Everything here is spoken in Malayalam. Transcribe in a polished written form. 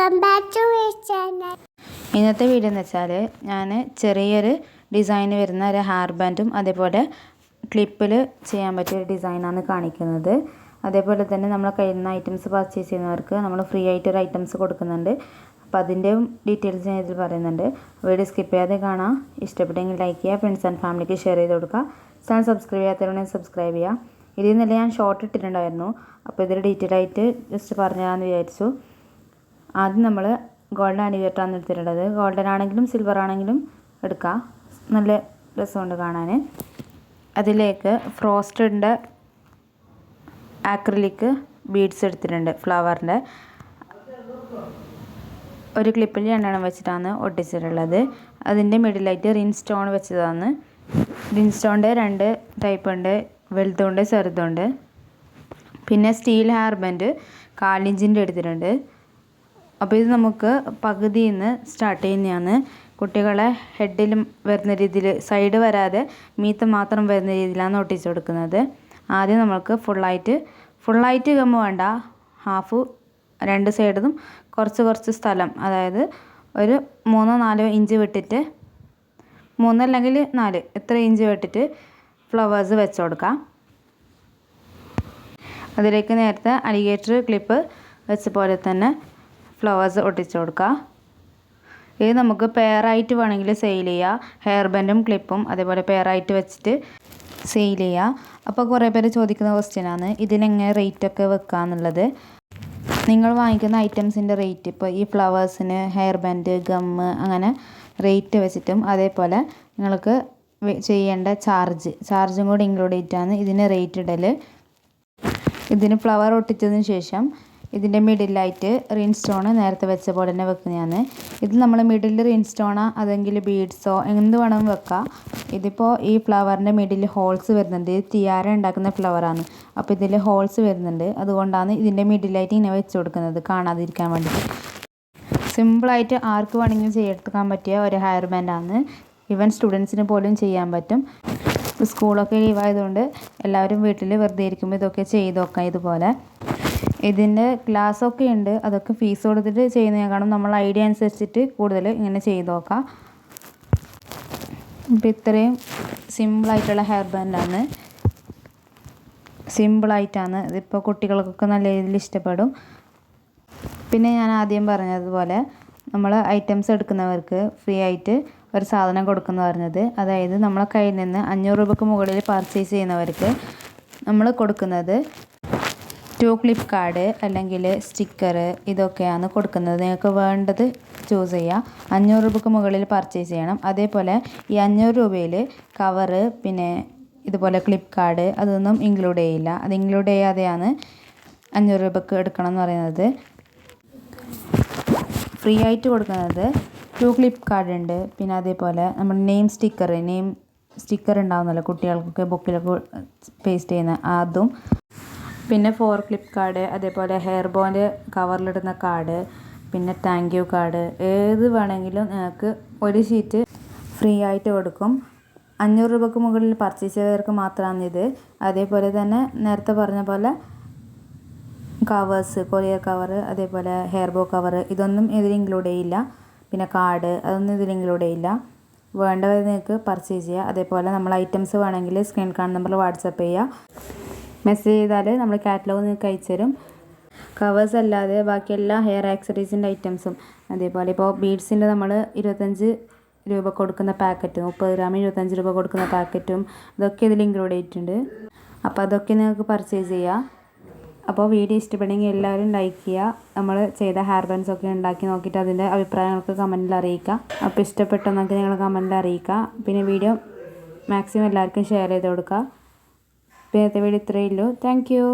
Welcome back to my channel. ഇന്നത്തെ വീഡിയോ എന്ന് വെച്ചാൽ ഞാൻ ചെറിയൊരു ഡിസൈന് വരുന്ന ഒരു ഹെയർ ബാൻഡും അതേപോലെ ക്ലിപ്പിൽ ചെയ്യാൻ പറ്റിയ ഒരു ഡിസൈനാണ് കാണിക്കുന്നത്. അതേപോലെ തന്നെ നമ്മൾ കയ്യിൽ നിന്ന് ഐറ്റംസ് പർച്ചേസ് ചെയ്യുന്നവർക്ക് നമ്മൾ ഫ്രീ ആയിട്ട് ഒരു ഐറ്റംസ് കൊടുക്കുന്നുണ്ട്. അപ്പോൾ അതിൻ്റെയും ഡീറ്റെയിൽസ് ഞാൻ ഇതിൽ പറയുന്നുണ്ട്. വീഡിയോ സ്കിപ്പ് ചെയ്യാതെ കാണാം. ഇഷ്ടപ്പെട്ടെങ്കിൽ ലൈക്ക് ചെയ്യുക, ഫ്രണ്ട്സ് ആൻഡ് ഫാമിലിക്ക് ഷെയർ ചെയ്ത് കൊടുക്കുക. ചാനൽ സബ്സ്ക്രൈബ് ചെയ്യാത്തവരുണ്ടെങ്കിൽ സബ്സ്ക്രൈബ് ചെയ്യുക. ഇതിൽ നിന്നല്ല ഞാൻ ഷോർട്ട് ഇട്ടിട്ടുണ്ടായിരുന്നു. അപ്പോൾ ഇതിൽ ഡീറ്റെയിൽ ആയിട്ട് ജസ്റ്റ് പറഞ്ഞു തരാമെന്ന് വിചാരിച്ചു. ആദ്യം നമ്മൾ ഗോൾഡൻ ആനിവേറ്ററാണ് എടുത്തിട്ടുള്ളത്. ഗോൾഡൻ ആണെങ്കിലും സിൽവർ ആണെങ്കിലും എടുക്കാം, നല്ല രസമുണ്ട് കാണാൻ. അതിലേക്ക് ഫ്രോസ്റ്റഡിൻ്റെ ആക്രിലിക് ബീഡ്സ് എടുത്തിട്ടുണ്ട് ഫ്ലവറിൻ്റെ. ഒരു ക്ലിപ്പിൽ 2 എണ്ണം വെച്ചിട്ടാണ് ഒട്ടിച്ചിട്ടുള്ളത്. അതിൻ്റെ മിഡിലായിട്ട് റിൻ സ്റ്റോൺ വെച്ചതാണ്. റിൻ സ്റ്റോണിൻ്റെ 2 ടൈപ്പ് ഉണ്ട്, വലുതുണ്ട് ചെറുതുണ്ട്. പിന്നെ സ്റ്റീൽ ഹെയർ ബാൻഡ് 1/4 ഇഞ്ചിൻ്റെ എടുത്തിട്ടുണ്ട്. അപ്പോൾ ഇത് നമുക്ക് പകുതിയിൽ നിന്ന് സ്റ്റാർട്ട് ചെയ്യുന്നതാണ്. കുട്ടികളെ ഹെഡിലും വരുന്ന രീതിയിൽ, സൈഡ് വരാതെ മീത്ത് മാത്രം വരുന്ന രീതിയിലാണ് ഒട്ടിച്ച് കൊടുക്കുന്നത്. ആദ്യം നമുക്ക് ഫുള്ളായിട്ട് ഗമ്മ് വേണ്ട, ഹാഫ് 2 സൈഡിലും കുറച്ച് സ്ഥലം, അതായത് ഒരു 3-4 ഇഞ്ച് വിട്ടിട്ട്, 3 അല്ലെങ്കിൽ 4 എത്ര ഇഞ്ച് വിട്ടിട്ട് ഫ്ലവേഴ്സ് വെച്ച് കൊടുക്കാം. അതിലേക്ക് നേരത്തെ അലിഗേറ്റർ ക്ലിപ്പ് വെച്ച പോലെ തന്നെ ഫ്ലവേഴ്സ് ഒട്ടിച്ച് കൊടുക്കുക. ഇത് നമുക്ക് പെയറായിട്ട് വേണമെങ്കിൽ സെയിൽ ചെയ്യാം. ഹെയർ ബാൻഡും ക്ലിപ്പും അതേപോലെ പെയറായിട്ട് വെച്ചിട്ട് സെയിൽ ചെയ്യുക. അപ്പോൾ കുറേ പേര് ചോദിക്കുന്ന ക്വസ്റ്റ്യനാണ് ഇതിനെങ്ങനെ റേറ്റൊക്കെ വെക്കുക എന്നുള്ളത്. നിങ്ങൾ വാങ്ങിക്കുന്ന ഐറ്റംസിൻ്റെ റേറ്റ്, ഇപ്പോൾ ഈ ഫ്ലവേഴ്സിന്, ഹെയർ ബാൻഡ്, ഗമ്മ്, അങ്ങനെ റേറ്റ് വെച്ചിട്ടും അതേപോലെ നിങ്ങൾക്ക് ചെയ്യേണ്ട ചാർജും കൂടി ഇൻക്ലൂഡ് ചെയ്തിട്ടാണ് ഇതിന് റേറ്റ് ഇടൽ. ഇതിന് ഫ്ലവർ ഒട്ടിച്ചതിന് ശേഷം ഇതിൻ്റെ മിഡിലായിട്ട് റിൻ സ്റ്റോൺ നേരത്തെ വെച്ച പോലെ തന്നെ വെക്കുന്നതാണ്. ഇത് നമ്മൾ മിഡിൽ റിൻ സ്റ്റോണോ അതെങ്കിൽ ബീഡ്സോ എന്ത് വേണമെങ്കിലും വെക്കാം. ഇതിപ്പോൾ ഈ ഫ്ലവറിൻ്റെ മിഡിൽ ഹോൾസ് വരുന്നുണ്ട്. ഇത് തിയാര ഉണ്ടാക്കുന്ന ഫ്ലവറാണ്. അപ്പോൾ ഇതിൽ ഹോൾസ് വരുന്നുണ്ട്. അതുകൊണ്ടാണ് ഇതിൻ്റെ മിഡിലായിട്ട് ഇങ്ങനെ വെച്ച് കൊടുക്കുന്നത്, കാണാതിരിക്കാൻ വേണ്ടിയിട്ട്. സിമ്പിളായിട്ട് ആർക്ക് വേണമെങ്കിലും ചെയ്തെടുക്കാൻ പറ്റിയ ഒരു ഹെയർ ബാൻഡാണ്. ഈവൻ സ്റ്റുഡൻസിന് പോലും ചെയ്യാൻ പറ്റും. സ്കൂളൊക്കെ ലീവായതുകൊണ്ട് എല്ലാവരും വീട്ടിൽ വെറുതെ ഇരിക്കുമ്പോൾ ഇതൊക്കെ ചെയ്ത് നോക്കാം. ഇതുപോലെ ഇതിൻ്റെ ക്ലാസ്സൊക്കെ ഉണ്ട്, അതൊക്കെ ഫീസ് കൊടുത്തിട്ട് ചെയ്യുന്നതിനേക്കാളും നമ്മൾ ഐഡിയ അനുസരിച്ചിട്ട് കൂടുതൽ ഇങ്ങനെ ചെയ്ത് നോക്കാം. ഇപ്പം ഇത്രയും സിമ്പിളായിട്ടുള്ള ഹെയർ ബാൻഡാണ്. സിമ്പിളായിട്ടാണ് ഇതിപ്പോൾ കുട്ടികൾക്കൊക്കെ നല്ല രീതിയിൽ ഇഷ്ടപ്പെടും. പിന്നെ ഞാൻ ആദ്യം പറഞ്ഞതുപോലെ നമ്മൾ ഐറ്റംസ് എടുക്കുന്നവർക്ക് ഫ്രീ ആയിട്ട് ഒരു സാധനം കൊടുക്കുന്നു പറഞ്ഞത്. അതായത് നമ്മളെ കയ്യിൽ നിന്ന് 500 രൂപയ്ക്ക് മുകളിൽ പർച്ചേസ് ചെയ്യുന്നവർക്ക് നമ്മൾ കൊടുക്കുന്നത് 2 ക്ലിപ്പ് കാർഡ് അല്ലെങ്കിൽ സ്റ്റിക്കർ, ഇതൊക്കെയാണ് കൊടുക്കുന്നത്. നിങ്ങൾക്ക് വേണ്ടത് ചൂസ് ചെയ്യുക. 500 രൂപയ്ക്ക് മുകളിൽ പർച്ചേസ് ചെയ്യണം. അതേപോലെ ഈ 500 രൂപയിൽ കവറ്, പിന്നെ ഇതുപോലെ ക്ലിപ്പ് കാർഡ്, അതൊന്നും ഇൻക്ലൂഡ് ചെയ്യില്ല. അത് ഇൻക്ലൂഡ് ചെയ്യാതെയാണ് 500 രൂപയ്ക്ക് എടുക്കണം എന്ന് പറയുന്നത്. ഫ്രീ ആയിട്ട് കൊടുക്കുന്നത് 2 ക്ലിപ്പ് കാർഡ് ഉണ്ട്. പിന്നെ അതേപോലെ നമ്മൾ നെയിം സ്റ്റിക്കർ ഉണ്ടാകുന്നല്ലോ കുട്ടികൾക്കൊക്കെ ബുക്കിലൊക്കെ പേസ്റ്റ് ചെയ്യുന്ന അതും. പിന്നെ 4 ക്ലിപ്പ് കാർഡ്, അതേപോലെ ഹെയർ ബോണ്ട് കവറിലിടുന്ന കാർഡ്, പിന്നെ താങ്ക് യു കാർഡ്, ഏത് വേണമെങ്കിലും നിങ്ങൾക്ക് ഒരു ഷീറ്റ് ഫ്രീ ആയിട്ട് കൊടുക്കും. 500 രൂപയ്ക്ക് മുകളിൽ പർച്ചേസ് ചെയ്തവർക്ക് മാത്രമാണ് ഇത്. അതേപോലെ തന്നെ നേരത്തെ പറഞ്ഞ പോലെ കവേഴ്സ്, കൊറിയർ കവർ, അതേപോലെ ഹെയർ ബോ കവർ, ഇതൊന്നും ഇതിൽ ഇൻക്ലൂഡ് ചെയ്യില്ല. പിന്നെ കാർഡ്, അതൊന്നും ഇതിൽ ഇൻക്ലൂഡ് ചെയ്യില്ല. വേണ്ടവർ നിങ്ങൾക്ക് പർച്ചേസ് ചെയ്യുക. അതേപോലെ നമ്മൾ ഐറ്റംസ് വേണമെങ്കിൽ സ്ക്രീൻ കാണുന്ന നമ്പറിൽ വാട്സപ്പ് ചെയ്യുക. മെസ്സേജ് ചെയ്താൽ നമ്മൾ കാറ്റലോഗ് നിങ്ങൾക്ക് അയച്ചു തരും. കവേഴ്സ് അല്ലാതെ ബാക്കി എല്ലാ ഹെയർ ആക്സറീസിൻ്റെ ഐറ്റംസും, അതേപോലെ ഇപ്പോൾ ബീഡ്സിൻ്റെ നമ്മൾ 25 രൂപ കൊടുക്കുന്ന പാക്കറ്റും 30 ഗ്രാമിന് 25 രൂപ കൊടുക്കുന്ന പാക്കറ്റും ഇതൊക്കെ ഇതിൽ ഇൻക്ലൂഡ് ചെയ്തിട്ടുണ്ട്. അപ്പോൾ അതൊക്കെ നിങ്ങൾക്ക് പർച്ചേസ് ചെയ്യുക. അപ്പോൾ വീഡിയോ ഇഷ്ടപ്പെടുമെങ്കിൽ എല്ലാവരും ലൈക്ക് ചെയ്യുക. നമ്മൾ ചെയ്ത ഹെയർ ബാൻഡ്സൊക്കെ ഉണ്ടാക്കി നോക്കിയിട്ട് അതിൻ്റെ അഭിപ്രായങ്ങൾക്ക് കമൻറ്റിൽ അറിയിക്കുക. അപ്പോൾ ഇഷ്ടപ്പെട്ടെന്നൊക്കെ നിങ്ങൾ കമൻറ്റിൽ അറിയിക്കുക. പിന്നെ വീഡിയോ മാക്സിമം എല്ലാവർക്കും ഷെയർ ചെയ്ത് കൊടുക്കുക. ഇന്നത്തെ വീഡിയോ ഇത്രയേ ഉള്ളൂ. Thank you.